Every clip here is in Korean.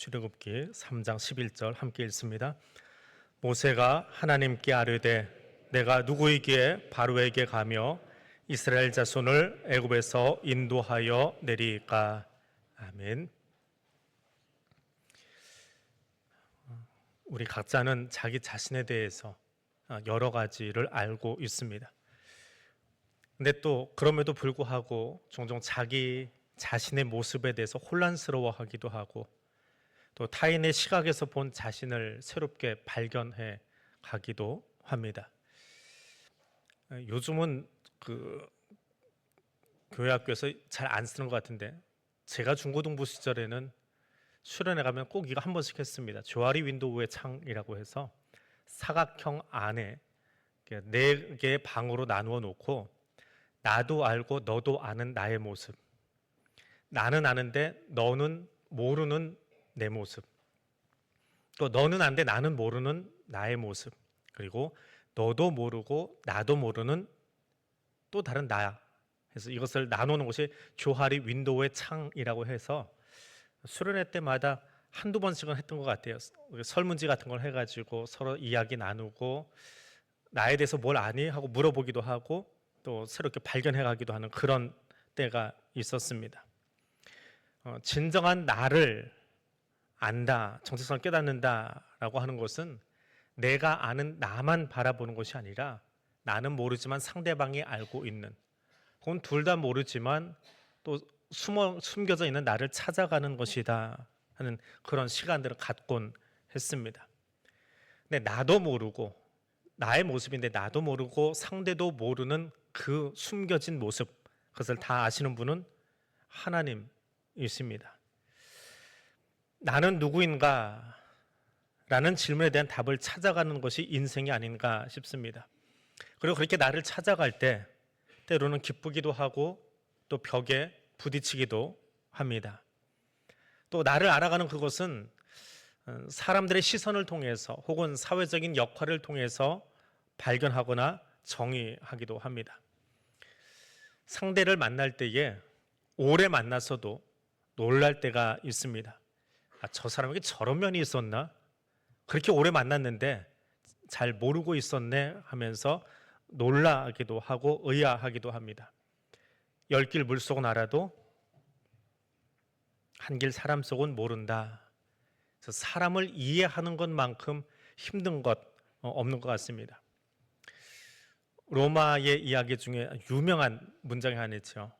출애굽기 3장 11절 함께 읽습니다. 모세가 하나님께 아뢰되 내가 누구이기에 바로에게 가며 이스라엘 자손을 애굽에서 인도하여 내리까. 아멘. 우리 각자는 자기 자신에 대해서 여러 가지를 알고 있습니다. 근데 또 그럼에도 불구하고 종종 자기 자신의 모습에 대해서 혼란스러워하기도 하고 또 타인의 시각에서 본 자신을 새롭게 발견해 가기도 합니다. 요즘은 교회 학교에서 잘 안 쓰는 것 같은데 제가 중고등부 시절에는 수련회 가면 꼭 이거 한 번씩 했습니다. 조아리 윈도우의 창이라고 해서 사각형 안에 4개의 방으로 나누어 놓고 나도 알고 너도 아는 나의 모습, 나는 아는데 너는 모르는 내 모습, 또 너는 아는데 나는 모르는 나의 모습, 그리고 너도 모르고 나도 모르는 또 다른 나야 해서 이것을 나누는 것이 조하리 윈도우의 창이라고 해서 수련회 때마다 한두 번씩은 했던 것 같아요. 설문지 같은 걸 해가지고 서로 이야기 나누고 나에 대해서 뭘 아니? 하고 물어보기도 하고 또 새롭게 발견해 가기도 하는 그런 때가 있었습니다. 진정한 나를 안다, 정체성을 깨닫는다라고 하는 것은 내가 아는 나만 바라보는 것이 아니라 나는 모르지만 상대방이 알고 있는, 혹은 둘 다 모르지만 또 숨겨져 있는 나를 찾아가는 것이다 하는 그런 시간들을 갖곤 했습니다. 근데 나도 모르고, 나의 모습인데 나도 모르고 상대도 모르는 그 숨겨진 모습, 그것을 다 아시는 분은 하나님이십니다. 나는 누구인가? 라는 질문에 대한 답을 찾아가는 것이 인생이 아닌가 싶습니다. 그리고 그렇게 나를 찾아갈 때 때로는 기쁘기도 하고 또 벽에 부딪히기도 합니다. 또 나를 알아가는 그것은 사람들의 시선을 통해서 혹은 사회적인 역할을 통해서 발견하거나 정의하기도 합니다. 상대를 만날 때에 오래 만났어도 놀랄 때가 있습니다. 저 사람에게 저런 면이 있었나? 그렇게 오래 만났는데 잘 모르고 있었네 하면서 놀라기도 하고 의아하기도 합니다. 10길 물속은 알아도 한 길 사람 속은 모른다. 그래서 사람을 이해하는 것만큼 힘든 것 없는 것 같습니다. 로마의 이야기 중에 유명한 문장이 하나 있죠.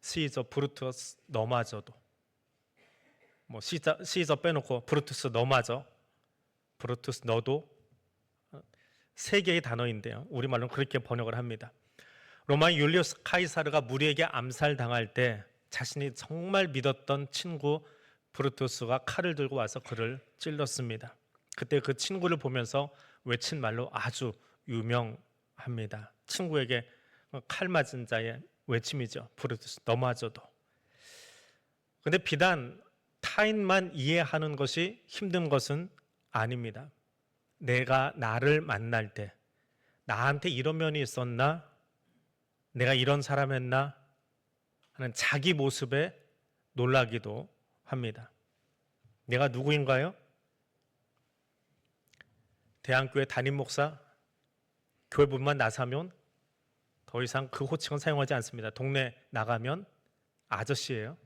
시저 브루투스 너마저도. 시저 빼놓고 브루투스 너마저, 브루투스 너도, 3개의 단어인데요. 우리말로는 그렇게 번역을 합니다. 로마의 율리우스 카이사르가 무리에게 암살당할 때 자신이 정말 믿었던 친구 브루투스가 칼을 들고 와서 그를 찔렀습니다. 그때 그 친구를 보면서 외친 말로 아주 유명합니다. 친구에게 칼 맞은 자의 외침이죠. 브루투스 너마저도. 그런데 비단 타인만 이해하는 것이 힘든 것은 아닙니다. 내가 나를 만날 때 나한테 이런 면이 있었나? 내가 이런 사람이었나? 하는 자기 모습에 놀라기도 합니다. 내가 누구인가요? 대한교회 담임 목사, 교회 문만 나서면 더 이상 그 호칭은 사용하지 않습니다. 동네 나가면 아저씨예요.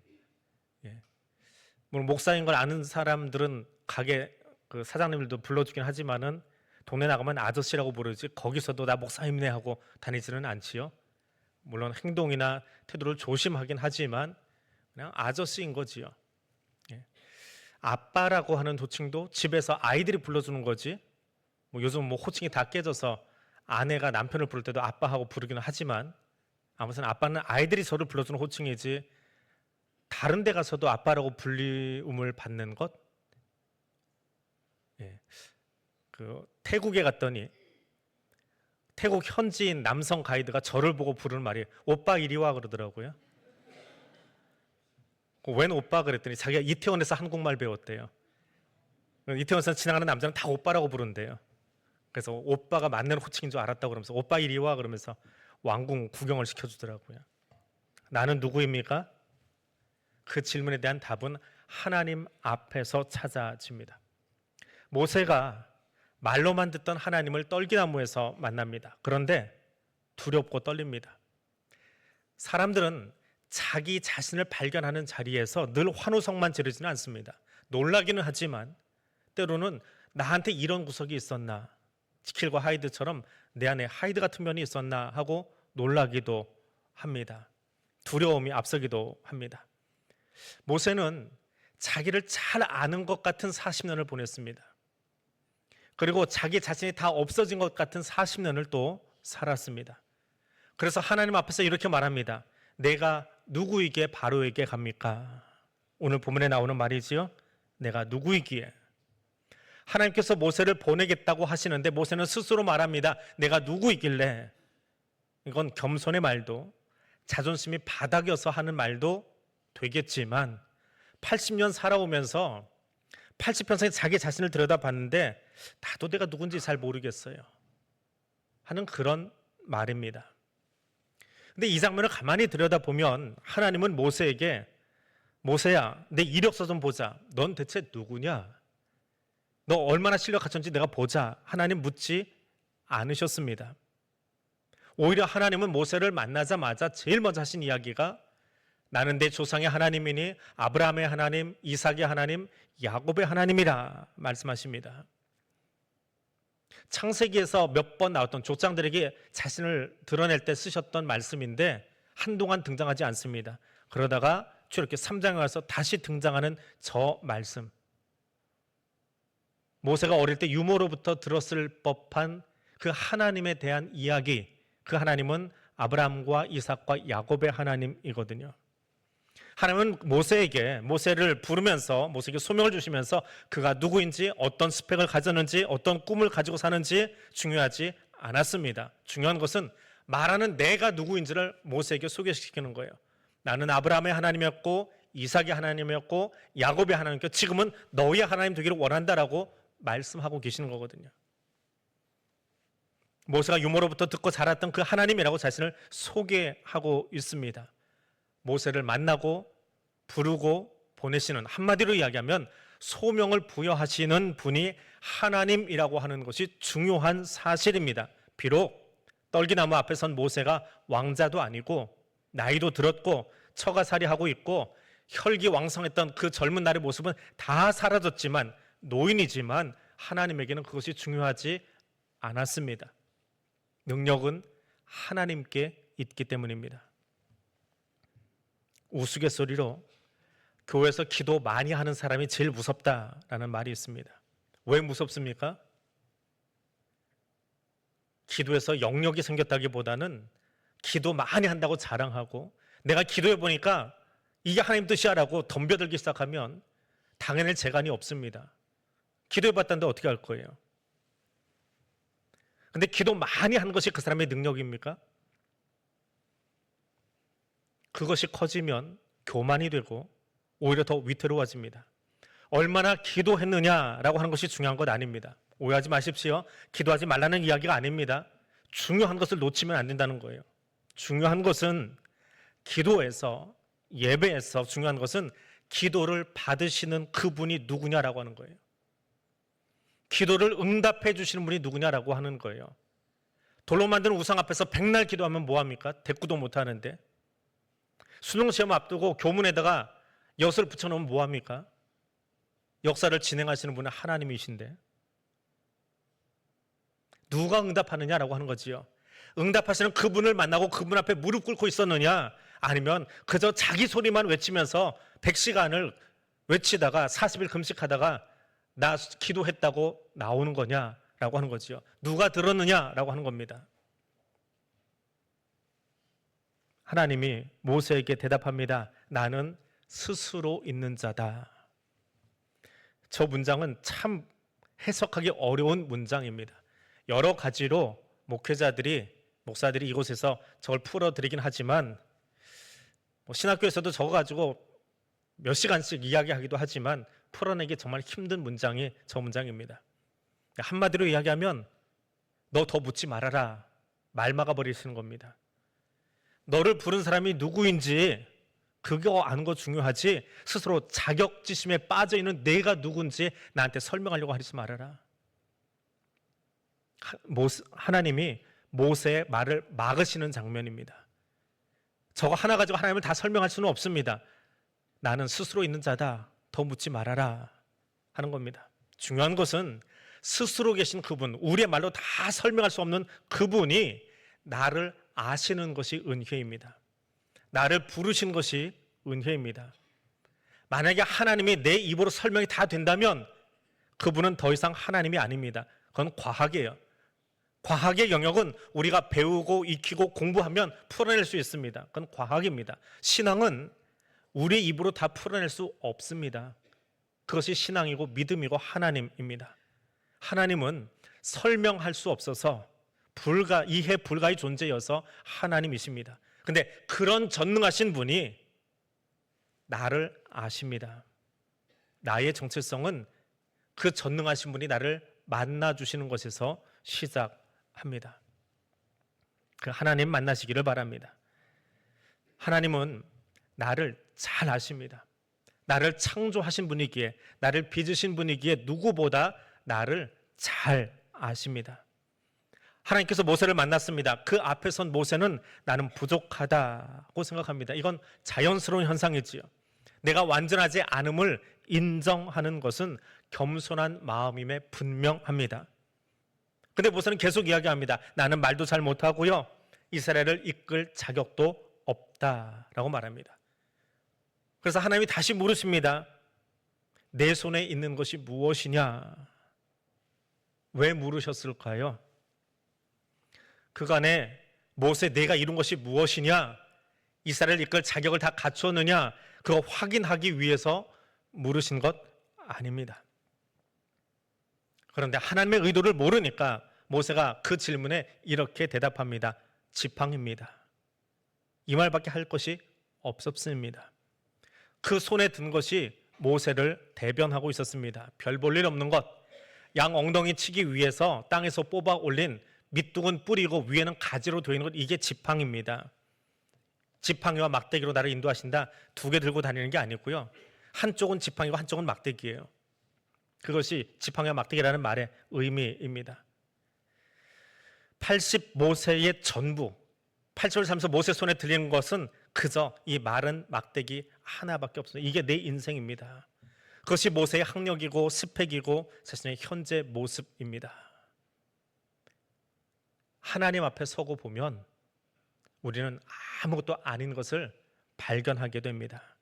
물론 목사인 걸 아는 사람들은 가게 사장님들도 불러주긴 하지만은 동네 나가면 아저씨라고 부르지 거기서도 나 목사님네 하고 다니지는 않지요. 물론 행동이나 태도를 조심하긴 하지만 그냥 아저씨인 거지요. 아빠라고 하는 호칭도 집에서 아이들이 불러주는 거지. 요즘 호칭이 다 깨져서 아내가 남편을 부를 때도 아빠하고 부르기는 하지만 아무튼 아빠는 아이들이 저를 불러주는 호칭이지 다른 데 가서도 아빠라고 불림을 받는 것. 태국에 갔더니 태국 현지인 남성 가이드가 저를 보고 부르는 말이 오빠 이리 와 그러더라고요. 웬 오빠 그랬더니 자기가 이태원에서 한국말 배웠대요. 이태원에서 지나가는 남자는 다 오빠라고 부른대요. 그래서 오빠가 맞는 호칭인 줄 알았다고 그러면서 오빠 이리 와 그러면서 왕궁 구경을 시켜주더라고요. 나는 누구입니까? 그 질문에 대한 답은 하나님 앞에서 찾아집니다. 모세가 말로만 듣던 하나님을 떨기나무에서 만납니다. 그런데 두렵고 떨립니다. 사람들은 자기 자신을 발견하는 자리에서 늘 환호성만 지르지는 않습니다. 놀라기는 하지만 때로는 나한테 이런 구석이 있었나, 지킬과 하이드처럼 내 안에 하이드 같은 면이 있었나 하고 놀라기도 합니다. 두려움이 앞서기도 합니다. 모세는 자기를 잘 아는 것 같은 40년을 보냈습니다. 그리고 자기 자신이 다 없어진 것 같은 40년을 또 살았습니다. 그래서 하나님 앞에서 이렇게 말합니다. 내가 누구에게 바로에게 갑니까? 오늘 본문에 나오는 말이지요. 내가 누구이기에. 하나님께서 모세를 보내겠다고 하시는데 모세는 스스로 말합니다. 내가 누구이길래. 이건 겸손의 말도 자존심이 바닥여서 하는 말도 되겠지만 80년 살아오면서 80평생 자기 자신을 들여다봤는데 나도 내가 누군지 잘 모르겠어요 하는 그런 말입니다. 근데 이 장면을 가만히 들여다보면 하나님은 모세에게 모세야 내 이력서 좀 보자. 넌 대체 누구냐? 너 얼마나 실력 갖췄는지 내가 보자. 하나님 묻지 않으셨습니다. 오히려 하나님은 모세를 만나자마자 제일 먼저 하신 이야기가 나는 내 조상의 하나님이니 아브라함의 하나님, 이삭의 하나님, 야곱의 하나님이라 말씀하십니다. 창세기에서 몇 번 나왔던 족장들에게 자신을 드러낼 때 쓰셨던 말씀인데 한동안 등장하지 않습니다. 그러다가 이렇게 3장에 와서 다시 등장하는 저 말씀. 모세가 어릴 때 유모로부터 들었을 법한 그 하나님에 대한 이야기, 그 하나님은 아브라함과 이삭과 야곱의 하나님이거든요. 하나님은 모세를 부르면서 모세에게 소명을 주시면서 그가 누구인지 어떤 스펙을 가졌는지 어떤 꿈을 가지고 사는지 중요하지 않았습니다. 중요한 것은 말하는 내가 누구인지를 모세에게 소개시키는 거예요. 나는 아브라함의 하나님이었고 이삭의 하나님이었고 야곱의 하나님이었고 지금은 너희의 하나님 되기를 원한다라고 말씀하고 계시는 거거든요. 모세가 유모로부터 듣고 자랐던 그 하나님이라고 자신을 소개하고 있습니다. 모세를 만나고 부르고 보내시는, 한마디로 이야기하면 소명을 부여하시는 분이 하나님이라고 하는 것이 중요한 사실입니다. 비록 떨기나무 앞에 선 모세가 왕자도 아니고 나이도 들었고 처가살이하고 있고 혈기왕성했던 그 젊은 날의 모습은 다 사라졌지만 노인이지만 하나님에게는 그것이 중요하지 않았습니다. 능력은 하나님께 있기 때문입니다. 우스갯소리로 교회에서 기도 많이 하는 사람이 제일 무섭다라는 말이 있습니다. 왜 무섭습니까? 기도에서 영역이 생겼다기보다는 기도 많이 한다고 자랑하고 내가 기도해 보니까 이게 하나님 뜻이야라고 덤벼들기 시작하면 당해낼 재간이 없습니다. 기도해 봤다는데 어떻게 할 거예요? 근데 기도 많이 하는 것이 그 사람의 능력입니까? 그것이 커지면 교만이 되고 오히려 더 위태로워집니다. 얼마나 기도했느냐라고 하는 것이 중요한 것 아닙니다. 오해하지 마십시오. 기도하지 말라는 이야기가 아닙니다. 중요한 것을 놓치면 안 된다는 거예요. 중요한 것은 기도에서 예배에서 중요한 것은 기도를 받으시는 그분이 누구냐라고 하는 거예요. 기도를 응답해 주시는 분이 누구냐라고 하는 거예요. 돌로 만든 우상 앞에서 백날 기도하면 뭐합니까? 대꾸도 못하는데. 수능시험 앞두고 교문에다가 엿을 붙여놓으면 뭐합니까? 역사를 진행하시는 분은 하나님이신데 누가 응답하느냐라고 하는 거지요. 응답하시는 그분을 만나고 그분 앞에 무릎 꿇고 있었느냐, 아니면 그저 자기 소리만 외치면서 100시간을 외치다가 40일 금식하다가 나 기도했다고 나오는 거냐라고 하는 거지요. 누가 들었느냐라고 하는 겁니다. 하나님이 모세에게 대답합니다. 나는 스스로 있는 자다. 저 문장은 참 해석하기 어려운 문장입니다. 여러 가지로 목사들이 이곳에서 저걸 풀어드리긴 하지만 신학교에서도 저거 가지고 몇 시간씩 이야기하기도 하지만 풀어내기 정말 힘든 문장이 저 문장입니다. 한마디로 이야기하면 너 더 묻지 말아라, 말 막아버리시는 겁니다. 너를 부른 사람이 누구인지 그거 아는 거 중요하지 스스로 자격지심에 빠져있는 내가 누군지 나한테 설명하려고 하지 말아라. 하나님이 모세의 말을 막으시는 장면입니다. 저거 하나 가지고 하나님을 다 설명할 수는 없습니다. 나는 스스로 있는 자다. 더 묻지 말아라 하는 겁니다. 중요한 것은 스스로 계신 그분, 우리의 말로 다 설명할 수 없는 그분이 나를 아시는 것이 은혜입니다. 나를 부르신 것이 은혜입니다. 만약에 하나님이 내 입으로 설명이 다 된다면 그분은 더 이상 하나님이 아닙니다. 그건 과학이에요. 과학의 영역은 우리가 배우고 익히고 공부하면 풀어낼 수 있습니다. 그건 과학입니다. 신앙은 우리 입으로 다 풀어낼 수 없습니다. 그것이 신앙이고 믿음이고 하나님입니다. 하나님은 설명할 수 없어서 이해 불가의 존재여서 하나님이십니다. 근데 그런 전능하신 분이 나를 아십니다. 나의 정체성은 그 전능하신 분이 나를 만나주시는 것에서 시작합니다. 그 하나님 만나시기를 바랍니다. 하나님은 나를 잘 아십니다. 나를 창조하신 분이기에, 나를 빚으신 분이기에 누구보다 나를 잘 아십니다. 하나님께서 모세를 만났습니다. 그 앞에 선 모세는 나는 부족하다고 생각합니다. 이건 자연스러운 현상이지요. 내가 완전하지 않음을 인정하는 것은 겸손한 마음임에 분명합니다. 근데 모세는 계속 이야기합니다. 나는 말도 잘 못하고요, 이스라엘을 이끌 자격도 없다라고 말합니다. 그래서 하나님이 다시 물으십니다. 내 손에 있는 것이 무엇이냐? 왜 물으셨을까요? 그간에 모세, 내가 이룬 것이 무엇이냐? 이스라엘을 이끌 자격을 다 갖추었느냐? 그거 확인하기 위해서 물으신 것 아닙니다. 그런데 하나님의 의도를 모르니까 모세가 그 질문에 이렇게 대답합니다. 지팡이입니다. 이 말밖에 할 것이 없었습니다. 그 손에 든 것이 모세를 대변하고 있었습니다. 별 볼 일 없는 것, 양 엉덩이 치기 위해서 땅에서 뽑아 올린 밑둥은 뿌리고 위에는 가지로 되어 있는 것, 이게 지팡이입니다. 지팡이와 막대기로 나를 인도하신다, 두 개 들고 다니는 게 아니고요, 한쪽은 지팡이고 한쪽은 막대기예요. 그것이 지팡이와 막대기라는 말의 의미입니다. 80모세의 전부, 80을 살면서 모세 손에 들리는 것은 그저 이 마른 막대기 하나밖에 없습니다. 이게 내 인생입니다. 그것이 모세의 학력이고 스펙이고 자신의 현재 모습입니다. 하나님 앞에 서고 보면 우리는 아무것도 아닌 것을 발견하게 됩니다.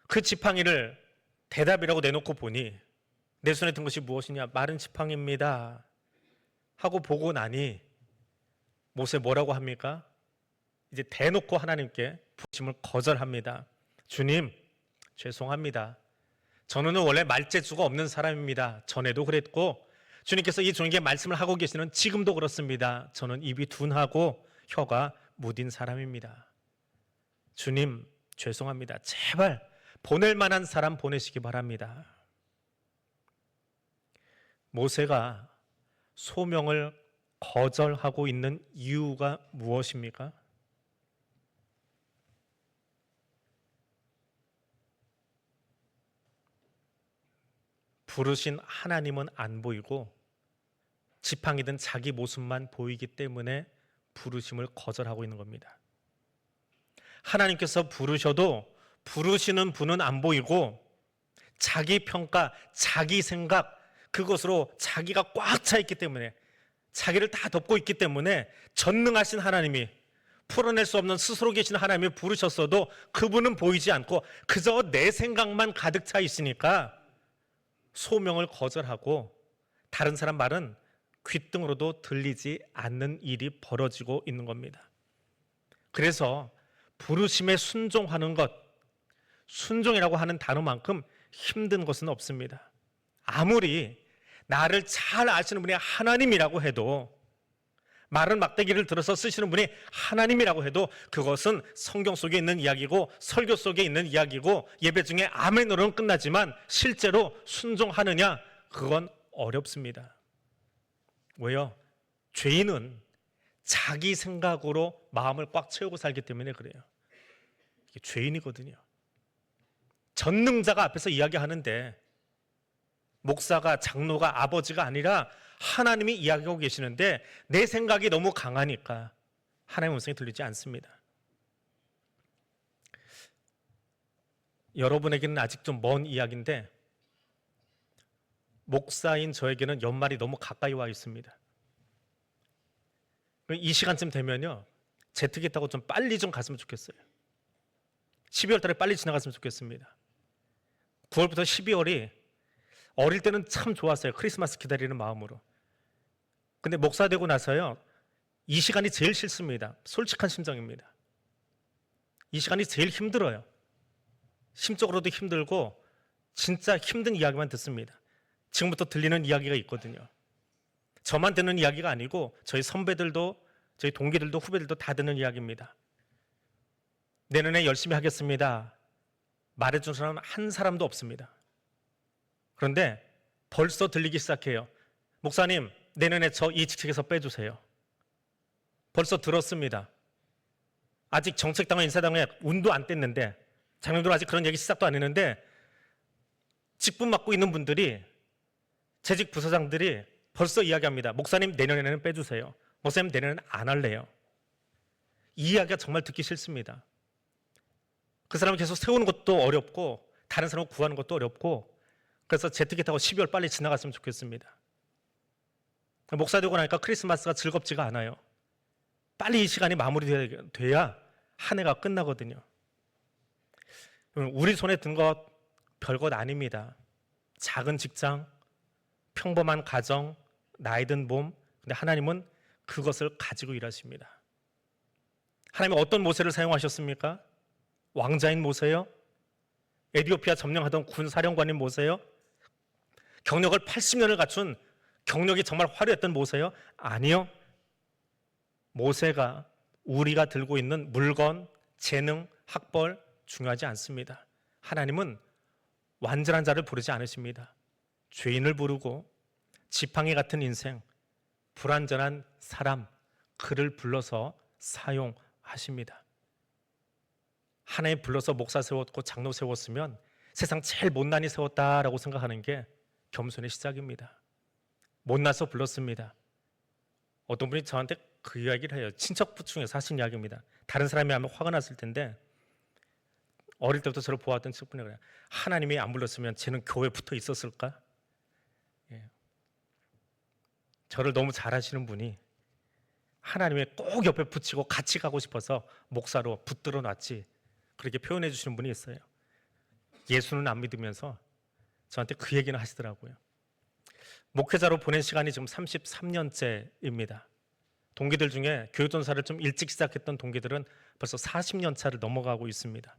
그 지팡이를 대답이라고 내놓고 보니 내 손에 든 것이 무엇이냐? 마른 지팡이입니다 하고 보고 나니 모세 뭐라고 합니까? 이제 대놓고 하나님께 부르심을 거절합니다. 주님, 죄송합니다. 저는 원래 말재주가 없는 사람입니다. 전에도 그랬고 주님께서 이 종에게 말씀을 하고 계시는 지금도 그렇습니다. 저는 입이 둔하고 혀가 무딘 사람입니다. 주님, 죄송합니다. 제발 보낼 만한 사람 보내시기 바랍니다. 모세가 소명을 거절하고 있는 이유가 무엇입니까? 부르신 하나님은 안 보이고 지팡이든 자기 모습만 보이기 때문에 부르심을 거절하고 있는 겁니다. 하나님께서 부르셔도 부르시는 분은 안 보이고 자기 평가, 자기 생각, 그것으로 자기가 꽉 차 있기 때문에, 자기를 다 덮고 있기 때문에 전능하신 하나님이, 풀어낼 수 없는 스스로 계신 하나님이 부르셨어도 그분은 보이지 않고 그저 내 생각만 가득 차 있으니까 소명을 거절하고 다른 사람 말은 귓등으로도 들리지 않는 일이 벌어지고 있는 겁니다. 그래서 부르심에 순종하는 것, 순종이라고 하는 단어만큼 힘든 것은 없습니다. 아무리 나를 잘 아시는 분이 하나님이라고 해도, 마른 막대기를 들어서 쓰시는 분이 하나님이라고 해도 그것은 성경 속에 있는 이야기고 설교 속에 있는 이야기고 예배 중에 아멘으로는 끝나지만 실제로 순종하느냐, 그건 어렵습니다. 왜요? 죄인은 자기 생각으로 마음을 꽉 채우고 살기 때문에 그래요. 이게 죄인이거든요. 전능자가 앞에서 이야기하는데 목사가, 장로가, 아버지가 아니라 하나님이 이야기하고 계시는데 내 생각이 너무 강하니까 하나님의 음성이 들리지 않습니다. 여러분에게는 아직 좀 먼 이야기인데 목사인 저에게는 연말이 너무 가까이 와 있습니다. 이 시간쯤 되면요, 제트기 타고 좀 빨리 좀 갔으면 좋겠어요. 12월 달에 빨리 지나갔으면 좋겠습니다. 9월부터 12월이 어릴 때는 참 좋았어요. 크리스마스 기다리는 마음으로. 근데 목사 되고 나서요, 이 시간이 제일 싫습니다. 솔직한 심정입니다. 이 시간이 제일 힘들어요. 심적으로도 힘들고 진짜 힘든 이야기만 듣습니다. 지금부터 들리는 이야기가 있거든요. 저만 듣는 이야기가 아니고 저희 선배들도, 저희 동기들도, 후배들도 다 듣는 이야기입니다. 내년에 열심히 하겠습니다. 말해준 사람은 한 사람도 없습니다. 그런데 벌써 들리기 시작해요. 목사님, 내년에 저 이 직책에서 빼주세요. 벌써 들었습니다. 아직 정책당원, 인사당원에 운도 안 뗐는데, 장로들 아직 그런 얘기 시작도 안 했는데 직분 맡고 있는 분들이, 재직 부서장들이 벌써 이야기합니다. 목사님, 내년에는 빼주세요. 목사님, 내년에는 안 할래요. 이 이야기가 정말 듣기 싫습니다. 그 사람을 계속 세우는 것도 어렵고 다른 사람을 구하는 것도 어렵고, 그래서 제트기 타고 12월 빨리 지나갔으면 좋겠습니다. 목사 되고 나니까 크리스마스가 즐겁지가 않아요. 빨리 이 시간이 마무리돼야 한 해가 끝나거든요. 우리 손에 든 것 별것 아닙니다. 작은 직장, 평범한 가정, 나이 든 몸. 근데 하나님은 그것을 가지고 일하십니다. 하나님은 어떤 모세를 사용하셨습니까? 왕자인 모세요? 에티오피아 점령하던 군 사령관인 모세요? 경력을 80년을 갖춘, 경력이 정말 화려했던 모세요? 아니요. 모세가, 우리가 들고 있는 물건, 재능, 학벌 중요하지 않습니다. 하나님은 완전한 자를 부르지 않으십니다. 죄인을 부르고 지팡이 같은 인생, 불완전한 사람, 그를 불러서 사용하십니다. 하나님 불러서 목사 세웠고 장로 세웠으면 세상 제일 못난이 세웠다라고 생각하는 게 겸손의 시작입니다. 못나서 불렀습니다. 어떤 분이 저한테 그 이야기를 해요. 친척 중에서 하신 이야기입니다. 다른 사람이 하면 화가 났을 텐데 어릴 때부터 저를 보았던 친구분이 그래요. 하나님이 안 불렀으면 쟤는 교회에 붙어 있었을까? 예. 저를 너무 잘 아시는 분이 하나님의 꼭 옆에 붙이고 같이 가고 싶어서 목사로 붙들어 놨지, 그렇게 표현해 주시는 분이 있어요. 예수는 안 믿으면서 저한테 그 얘기는 하시더라고요. 목회자로 보낸 시간이 지금 33년째입니다. 동기들 중에 교육전사를 좀 일찍 시작했던 동기들은 벌써 40년 차를 넘어가고 있습니다.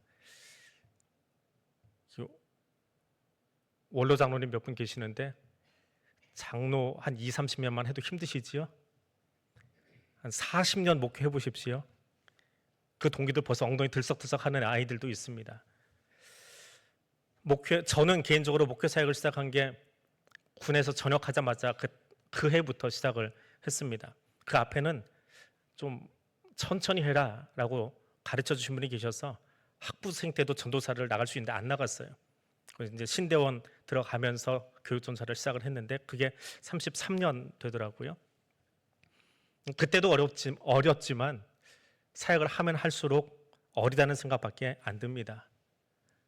원로 장로님 몇 분 계시는데 장로 한 20, 30년만 해도 힘드시지요? 한 40년 목회해 보십시오. 그 동기들 벌써 엉덩이 들썩들썩 하는 아이들도 있습니다. 저는 개인적으로 목회 사역을 시작한 게 군에서 전역하자마자 그 해부터 시작을 했습니다. 그 앞에는 좀 천천히 해라 라고 가르쳐 주신 분이 계셔서 학부생 때도 전도사를 나갈 수 있는데 안 나갔어요. 그래서 이제 신대원 들어가면서 교육전사를 시작을 했는데 그게 33년 되더라고요. 그때도 어렸지만 사역을 하면 할수록 어리다는 생각밖에 안 듭니다.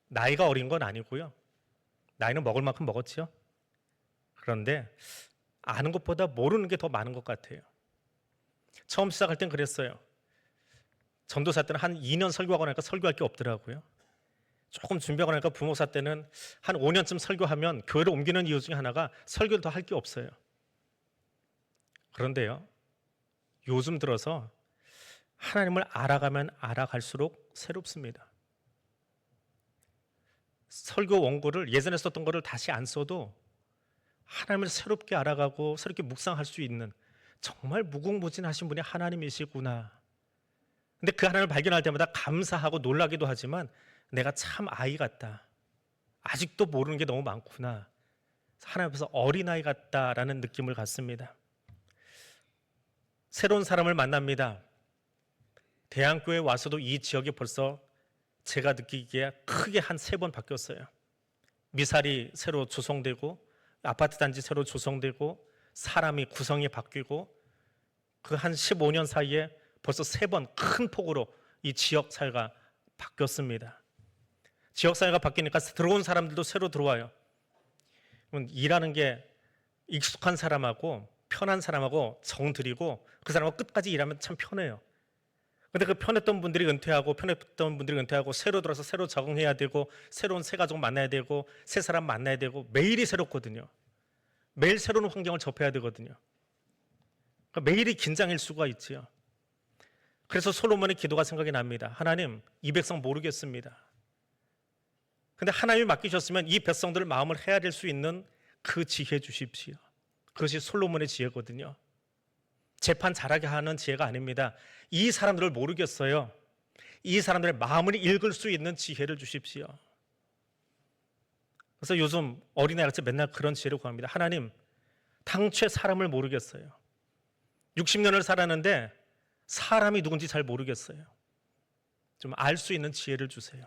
나이가 어린 건 아니고요. 나이는 먹을 만큼 먹었죠. 그런데 아는 것보다 모르는 게 더 많은 것 같아요. 처음 시작할 땐 그랬어요. 전도사 때는 한 2년 설교하고 나니까 설교할 게 없더라고요. 조금 준비하고 나니까 부목사 때는 한 5년쯤 설교하면 교회를 옮기는 이유 중에 하나가 설교를 더 할 게 없어요. 그런데요, 요즘 들어서 하나님을 알아가면 알아갈수록 새롭습니다. 설교 원고를 예전에 썼던 거를 다시 안 써도 하나님을 새롭게 알아가고 새롭게 묵상할 수 있는, 정말 무궁무진하신 분이 하나님이시구나. 근데 그 하나님을 발견할 때마다 감사하고 놀라기도 하지만 내가 참 아이 같다. 아직도 모르는 게 너무 많구나. 하나님 앞에서 어린아이 같다라는 느낌을 갖습니다. 새로운 사람을 만납니다. 대안교회에 와서도 이 지역에 벌써 제가 느끼기에 크게 한 3번 바뀌었어요. 미사리 새로 조성되고 아파트 단지 새로 조성되고 사람이 구성이 바뀌고 그 한 15년 사이에 벌써 3번 큰 폭으로 이 지역 사회가 바뀌었습니다. 지역 사회가 바뀌니까 들어온 사람들도 새로 들어와요. 일하는 게 익숙한 사람하고 편한 사람하고 정 들이고 그 사람하고 끝까지 일하면 참 편해요. 근데 그 편했던 분들이 은퇴하고 새로 들어서 새로 적응해야 되고 새로운 새 가족 만나야 되고 새 사람 만나야 되고 매일이 새롭거든요. 매일 새로운 환경을 접해야 되거든요. 그러니까 매일이 긴장일 수가 있지요. 그래서 솔로몬의 기도가 생각이 납니다. 하나님, 이 백성 모르겠습니다. 근데 하나님이 맡기셨으면 이 백성들을 마음을 헤아릴 수 있는 그 지혜 주십시오. 그것이 솔로몬의 지혜거든요. 재판 잘하게 하는 지혜가 아닙니다. 이 사람들을 모르겠어요. 이 사람들의 마음을 읽을 수 있는 지혜를 주십시오. 그래서 요즘 어린아이같이 맨날 그런 지혜를 구합니다. 하나님, 당최 사람을 모르겠어요. 60년을 살았는데 사람이 누군지 잘 모르겠어요. 좀 알 수 있는 지혜를 주세요.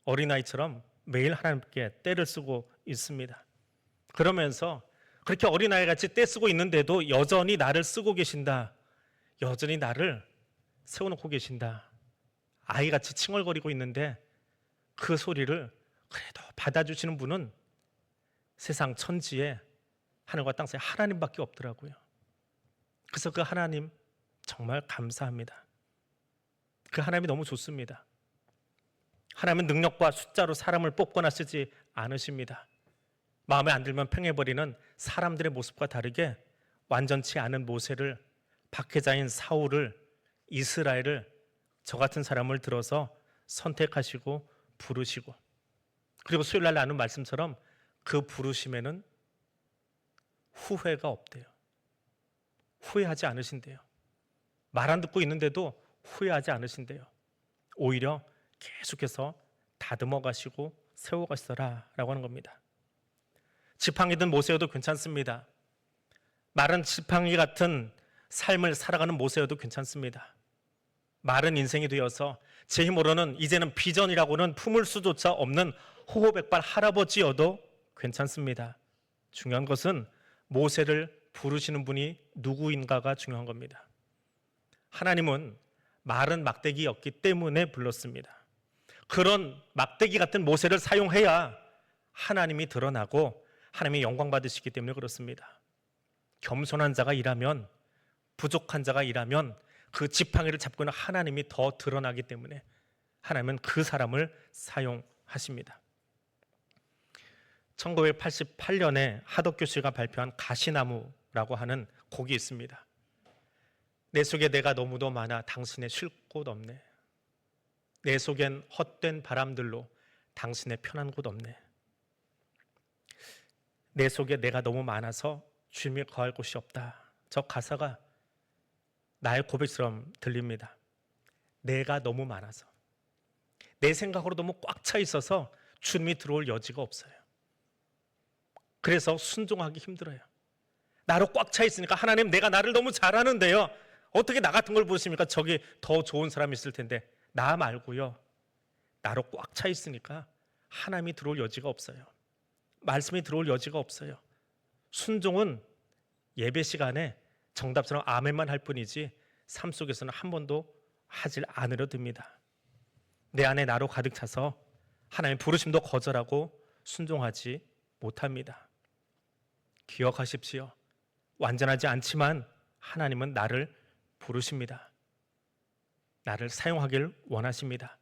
어린아이처럼 매일 하나님께 떼를 쓰고 있습니다. 그러면서 그렇게 어린아이같이 떼 쓰고 있는데도 여전히 나를 쓰고 계신다. 여전히 나를 세워놓고 계신다. 아이같이 칭얼거리고 있는데 그 소리를 그래도 받아주시는 분은 세상 천지에 하늘과 땅 사이에 하나님밖에 없더라고요. 그래서 그 하나님 정말 감사합니다. 그 하나님이 너무 좋습니다. 하나님은 능력과 숫자로 사람을 뽑거나 쓰지 않으십니다. 마음에 안 들면 팽해버리는 사람들의 모습과 다르게 완전치 않은 모세를, 박해자인 사울을, 이스라엘을, 저 같은 사람을 들어서 선택하시고 부르시고, 그리고 수요일 날 나눈 말씀처럼 그 부르심에는 후회가 없대요. 후회하지 않으신대요. 말 안 듣고 있는데도 후회하지 않으신대요. 오히려 계속해서 다듬어 가시고 세워 가시더라 라고 하는 겁니다. 지팡이든 모세여도 괜찮습니다. 마른 지팡이 같은 삶을 살아가는 모세여도 괜찮습니다. 마른 인생이 되어서 제 힘으로는 이제는 비전이라고는 품을 수조차 없는 호호백발 할아버지여도 괜찮습니다. 중요한 것은 모세를 부르시는 분이 누구인가가 중요한 겁니다. 하나님은 마른 막대기였기 때문에 불렀습니다. 그런 막대기 같은 모세를 사용해야 하나님이 드러나고 하나님이 영광 받으시기 때문에 그렇습니다. 겸손한 자가 일하면, 부족한 자가 일하면 그 지팡이를 잡고 있는 하나님이 더 드러나기 때문에 하나님은 그 사람을 사용하십니다. 1988년에 하덕규 씨가 발표한 가시나무라고 하는 곡이 있습니다. 내 속에 내가 너무도 많아 당신의 쉴 곳 없네. 내 속엔 헛된 바람들로 당신의 편한 곳 없네. 내 속에 내가 너무 많아서 주님이 거할 곳이 없다. 저 가사가 나의 고백처럼 들립니다. 내가 너무 많아서, 내 생각으로 너무 꽉 차 있어서 주님이 들어올 여지가 없어요. 그래서 순종하기 힘들어요. 나로 꽉 차 있으니까 하나님, 내가 나를 너무 잘하는데요, 어떻게 나 같은 걸 부르십니까? 저기 더 좋은 사람이 있을 텐데. 나 말고요, 나로 꽉 차 있으니까 하나님이 들어올 여지가 없어요. 말씀이 들어올 여지가 없어요. 순종은 예배 시간에 정답처럼 아멘만 할 뿐이지 삶 속에서는 한 번도 하질 않으려 듭니다. 내 안에 나로 가득 차서 하나님의 부르심도 거절하고 순종하지 못합니다. 기억하십시오. 완전하지 않지만 하나님은 나를 부르십니다. 나를 사용하길 원하십니다.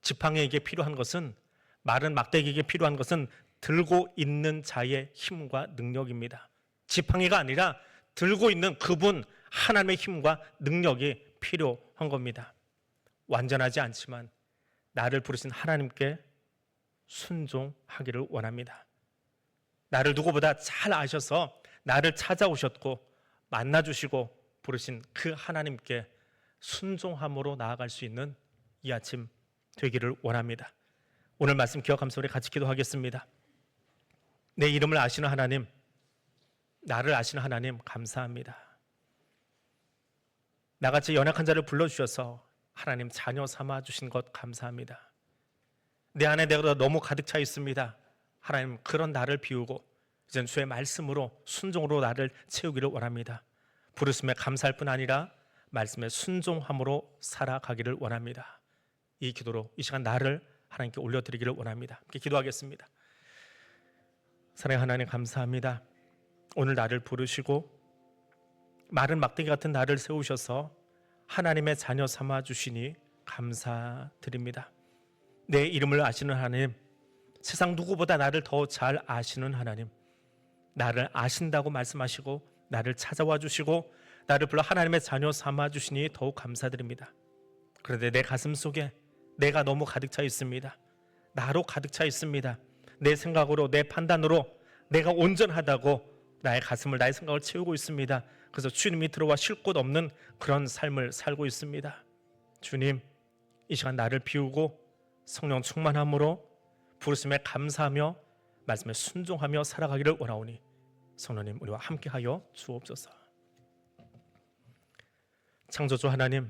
지팡이에게 필요한 것은, 마른 막대기에게 필요한 것은 들고 있는 자의 힘과 능력입니다. 지팡이가 아니라 들고 있는 그분 하나님의 힘과 능력이 필요한 겁니다. 완전하지 않지만 나를 부르신 하나님께 순종하기를 원합니다. 나를 누구보다 잘 아셔서 나를 찾아오셨고 만나주시고 부르신 그 하나님께 순종함으로 나아갈 수 있는 이 아침 되기를 원합니다. 오늘 말씀 기억하면서 우리 같이 기도하겠습니다. 내 이름을 아시는 하나님, 나를 아시는 하나님 감사합니다. 나같이 연약한 자를 불러주셔서 하나님 자녀 삼아 주신 것 감사합니다. 내 안에 내가 너무 가득 차 있습니다. 하나님 그런 나를 비우고 이젠 주의 말씀으로 순종으로 나를 채우기를 원합니다. 부르심에 감사할 뿐 아니라 말씀에 순종함으로 살아가기를 원합니다. 이 기도로 이 시간 나를 하나님께 올려드리기를 원합니다. 함께 기도하겠습니다. 사랑하는 하나님 감사합니다. 오늘 나를 부르시고 마른 막대기 같은 나를 세우셔서 하나님의 자녀 삼아 주시니 감사드립니다. 내 이름을 아시는 하나님, 세상 누구보다 나를 더 잘 아시는 하나님, 나를 아신다고 말씀하시고 나를 찾아와 주시고 나를 불러 하나님의 자녀 삼아 주시니 더욱 감사드립니다. 그런데 내 가슴 속에 내가 너무 가득 차 있습니다. 나로 가득 차 있습니다. 내 생각으로, 내 판단으로 내가 온전하다고 나의 가슴을, 나의 생각을 채우고 있습니다. 그래서 주님이 들어와 쉴 곳 없는 그런 삶을 살고 있습니다. 주님, 이 시간 나를 비우고 성령 충만함으로 부르심에 감사하며 말씀에 순종하며 살아가기를 원하오니 성령님 우리와 함께하여 주옵소서. 창조주 하나님,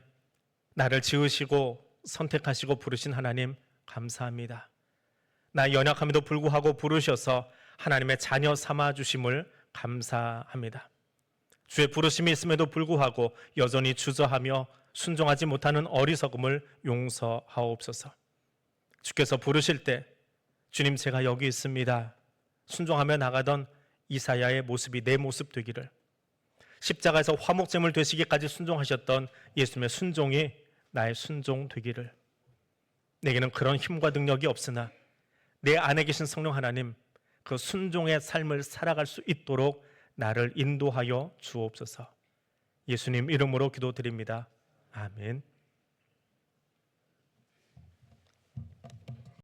나를 지으시고 선택하시고 부르신 하나님 감사합니다. 나 연약함에도 불구하고 부르셔서 하나님의 자녀 삼아 주심을 감사합니다. 주의 부르심이 있음에도 불구하고 여전히 주저하며 순종하지 못하는 어리석음을 용서하옵소서. 주께서 부르실 때 주님 제가 여기 있습니다 순종하며 나가던 이사야의 모습이 내 모습 되기를, 십자가에서 화목제물 되시기까지 순종하셨던 예수님의 순종이 나의 순종 되기를, 내게는 그런 힘과 능력이 없으나 내 안에 계신 성령 하나님 그 순종의 삶을 살아갈 수 있도록 나를 인도하여 주옵소서. 예수님 이름으로 기도드립니다. 아멘.